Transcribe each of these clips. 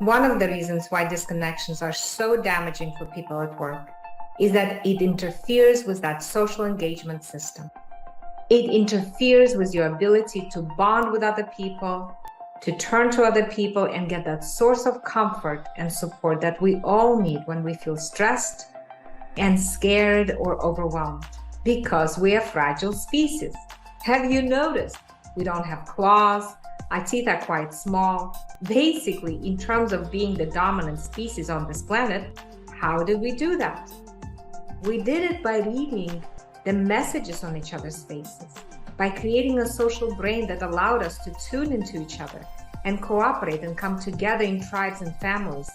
One of the reasons why disconnections are so damaging for people at work is that it interferes with that social engagement system. It interferes with your ability to bond with other people, to turn to other people and get that source of comfort and support that we all need when we feel stressed and scared or overwhelmed, because we are fragile species. Have you noticed we don't have claws? Our teeth are quite small. Basically, in terms of being the dominant species on this planet, how did we do that? We did it by reading the messages on each other's faces, by creating a social brain that allowed us to tune into each other and cooperate and come together in tribes and families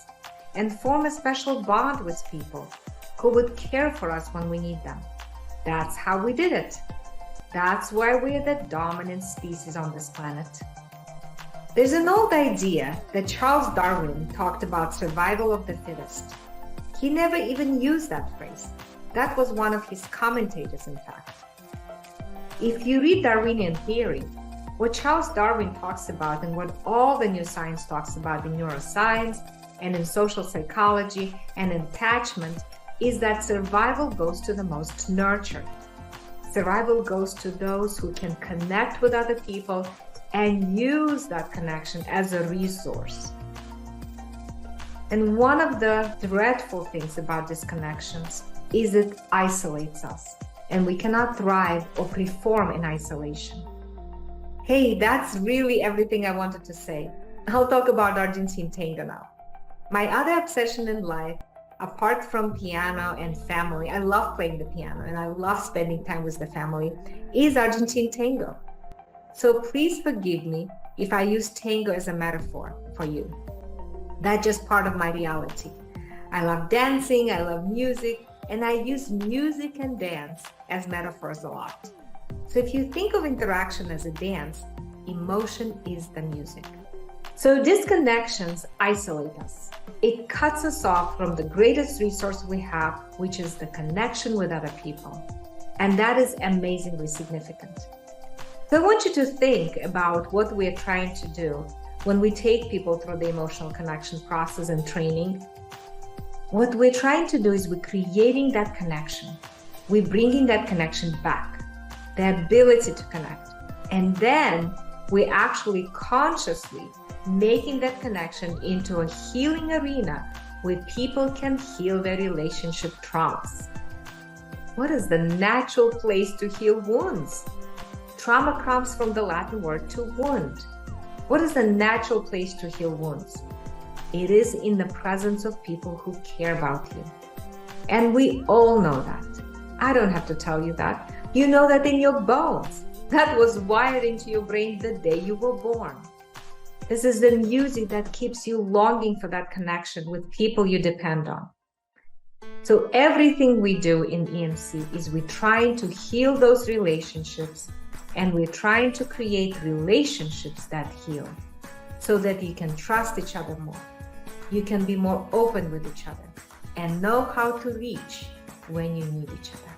and form a special bond with people who would care for us when we need them. That's how we did it. That's why we're the dominant species on this planet. There's an old idea that Charles Darwin talked about survival of the fittest. He never even used that phrase. That was one of his commentators, in fact. If you read Darwinian theory, what Charles Darwin talks about and what all the new science talks about in neuroscience and in social psychology and in attachment is that survival goes to the most nurtured. Survival goes to those who can connect with other people and use that connection as a resource. And one of the dreadful things about disconnections is it isolates us, and we cannot thrive or perform in isolation. Hey, that's really everything I wanted to say. I'll talk about Argentine tango now. My other obsession in life, apart from piano and family, I love playing the piano and I love spending time with the family, is Argentine tango. So please forgive me if I use tango as a metaphor for you. That's just part of my reality. I love dancing, I love music, and I use music and dance as metaphors a lot. So if you think of interaction as a dance, emotion is the music. So disconnections isolate us. It cuts us off from the greatest resource we have, which is the connection with other people. And that is amazingly significant. So I want you to think about what we're trying to do when we take people through the emotional connection process and training. What we're trying to do is we're creating that connection. We're bringing that connection back, the ability to connect. And then we're actually consciously making that connection into a healing arena where people can heal their relationship traumas. What is the natural place to heal wounds? Trauma comes from the Latin word to wound. What is the natural place to heal wounds? It is in the presence of people who care about you. And we all know that. I don't have to tell you that. You know that in your bones. That was wired into your brain the day you were born. This is the music that keeps you longing for that connection with people you depend on. So everything we do in EMC is we're trying to heal those relationships, and we're trying to create relationships that heal so that you can trust each other more. You can be more open with each other and know how to reach when you need each other.